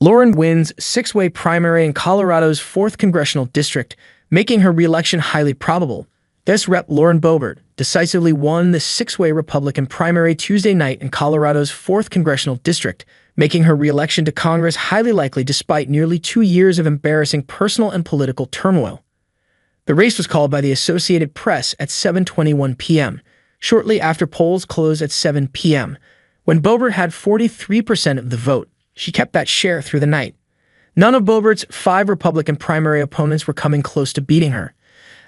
Lauren wins six-way primary in Colorado's 4th Congressional District, making her re-election highly probable. This Rep. Lauren Boebert decisively won the six-way Republican primary Tuesday night in Colorado's 4th Congressional District, making her re-election to Congress highly likely despite nearly 2 years of embarrassing personal and political turmoil. The race was called by the Associated Press at 7:21 p.m., shortly after polls closed at 7 p.m. When Boebert had 43% of the vote, she kept that share through the night. None of Boebert's 5 Republican primary opponents were coming close to beating her.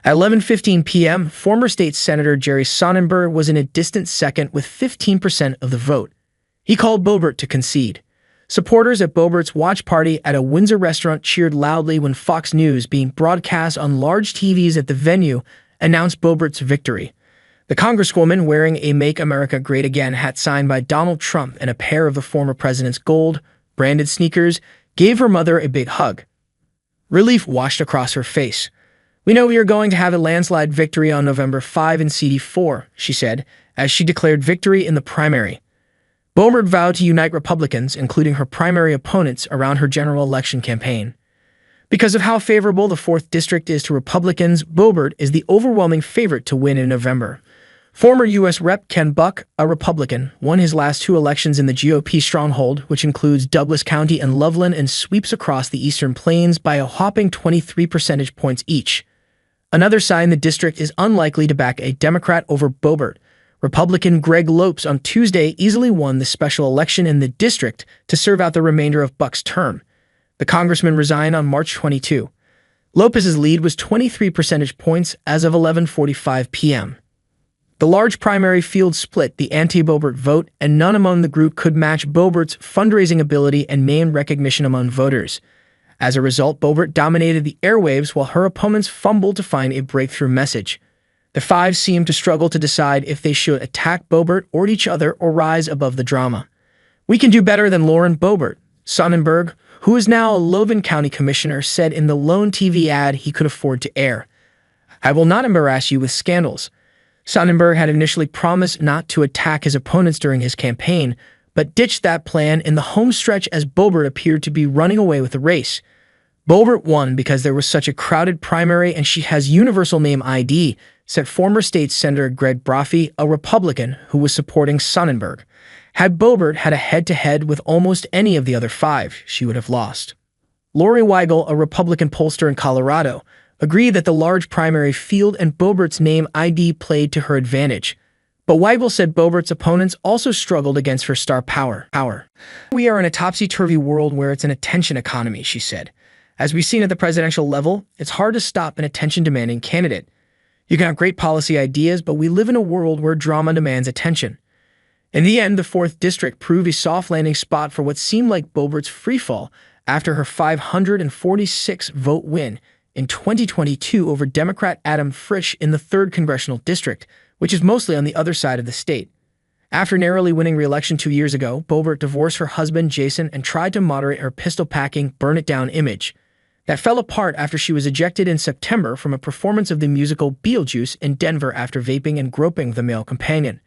At 11:15 p.m., former state Senator Jerry Sonnenberg was in a distant second with 15% of the vote. He called Boebert to concede. Supporters at Boebert's watch party at a Windsor restaurant cheered loudly when Fox News, being broadcast on large TVs at the venue, announced Boebert's victory. The Congresswoman, wearing a Make America Great Again hat signed by Donald Trump and a pair of the former president's gold-branded sneakers, gave her mother a big hug. Relief washed across her face. "We know we are going to have a landslide victory on November 5 in CD4, she said, as she declared victory in the primary. Boebert vowed to unite Republicans, including her primary opponents, around her general election campaign. Because of how favorable the 4th District is to Republicans, Boebert is the overwhelming favorite to win in November. Former U.S. Rep. Ken Buck, a Republican, won his last 2 elections in the GOP stronghold, which includes Douglas County and Loveland and sweeps across the Eastern Plains by a whopping 23 percentage points each. Another sign the district is unlikely to back a Democrat over Boebert. Republican Greg Lopes on Tuesday easily won the special election in the district to serve out the remainder of Buck's term. The congressman resigned on March 22. Lopez's lead was 23 percentage points as of 11:45 p.m. The large primary field split the anti-Boebert vote, and none among the group could match Boebert's fundraising ability and name recognition among voters. As a result, Boebert dominated the airwaves while her opponents fumbled to find a breakthrough message. The 5 seemed to struggle to decide if they should attack Boebert or each other or rise above the drama. "We can do better than Lauren Boebert," Sonnenberg, who is now a Logan County commissioner, said in the lone TV ad he could afford to air. "I will not embarrass you with scandals." Sonnenberg had initially promised not to attack his opponents during his campaign, but ditched that plan in the home stretch as Boebert appeared to be running away with the race. Boebert won because there was such a crowded primary and she has universal name ID, said former state Senator Greg Brophy, a Republican who was supporting Sonnenberg. Had Boebert had a head-to-head with almost any of the other 5, she would have lost. Lori Weigel, a Republican pollster in Colorado, agreed that the large primary field and Boebert's name ID played to her advantage. But Weigel said Boebert's opponents also struggled against her star power. "We are in a topsy-turvy world where it's an attention economy," she said. "As we've seen at the presidential level, it's hard to stop an attention-demanding candidate. You can have great policy ideas, but we live in a world where drama demands attention." In the end, the 4th District proved a soft landing spot for what seemed like Boebert's freefall after her 546-vote win in 2022 over Democrat Adam Frisch in the 3rd Congressional District, which is mostly on the other side of the state. After narrowly winning re-election 2 years ago, Boebert divorced her husband, Jason, and tried to moderate her pistol-packing, burn-it-down image. That fell apart after she was ejected in September from a performance of the musical Beetlejuice in Denver after vaping and groping the male companion.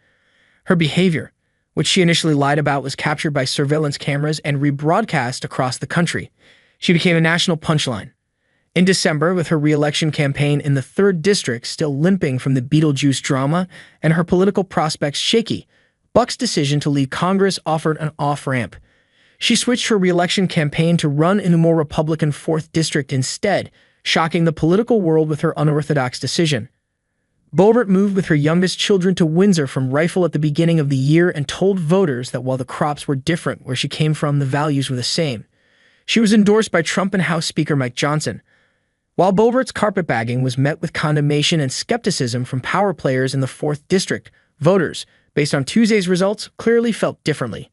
Her behavior, which she initially lied about, was captured by surveillance cameras and rebroadcast across the country. She became a national punchline. In December, with her re-election campaign in the 3rd District still limping from the Beetlejuice drama and her political prospects shaky, Buck's decision to leave Congress offered an off-ramp. She switched her re-election campaign to run in a more Republican 4th District instead, shocking the political world with her unorthodox decision. Boebert moved with her youngest children to Windsor from Rifle at the beginning of the year and told voters that while the crops were different where she came from, the values were the same. She was endorsed by Trump and House Speaker Mike Johnson. While Boebert's carpetbagging was met with condemnation and skepticism from power players in the 4th District, voters, based on Tuesday's results, clearly felt differently.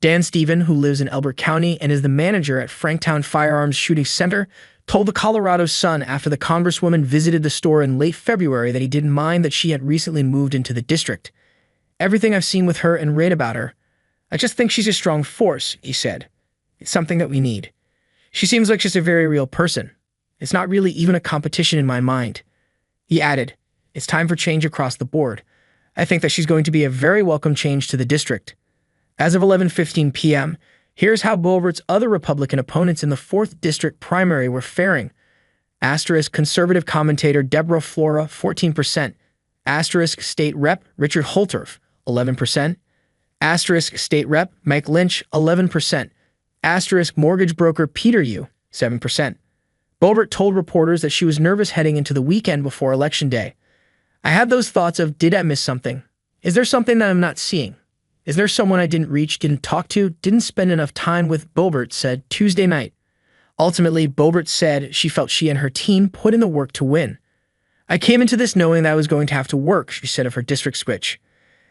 Dan Stephen, who lives in Elbert County and is the manager at Franktown Firearms Shooting Center, told the Colorado Sun after the Congresswoman visited the store in late February that he didn't mind that she had recently moved into the district. "Everything I've seen with her and read about her, I just think she's a strong force," he said. "It's something that we need. She seems like she's a very real person. It's not really even a competition in my mind." He added, "It's time for change across the board. I think that she's going to be a very welcome change to the district." As of 11:15 p.m., Here's how Boebert's other Republican opponents in the 4th District primary were faring. Asterisk conservative commentator Deborah Flora, 14%. Asterisk state rep Richard Holterf, 11%. Asterisk state rep Mike Lynch, 11%. Asterisk mortgage broker Peter Yu, 7%. Boebert told reporters that she was nervous heading into the weekend before Election Day. I had those thoughts of, did I miss something? Is there something that I'm not seeing? Is there someone I didn't reach, didn't talk to, didn't spend enough time with, Boebert said Tuesday night. Ultimately, Boebert said she felt she and her team put in the work to win. I came into this knowing that I was going to have to work, she said of her district switch.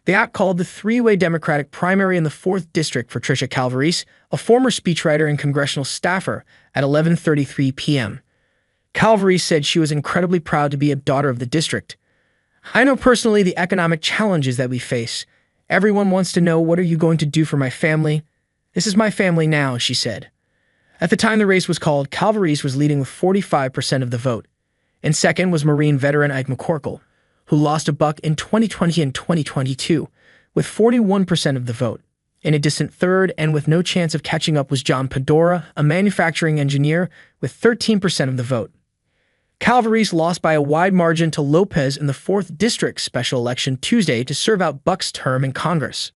The app called the three-way Democratic primary in the 4th District for Tricia Calvarese, a former speechwriter and congressional staffer, at 11:33 p.m. Calvarese said she was incredibly proud to be a daughter of the district. I know personally the economic challenges that we face. Everyone wants to know, what are you going to do for my family? This is my family now, she said. At the time the race was called, Calvarese was leading with 45% of the vote. In second was Marine veteran Ike McCorkle, who lost a buck in 2020 and 2022, with 41% of the vote. In a distant third, and with no chance of catching up, was John Pedora, a manufacturing engineer, with 13% of the vote. Calvarese lost by a wide margin to Lopez in the 4th District special election Tuesday to serve out Buck's term in Congress.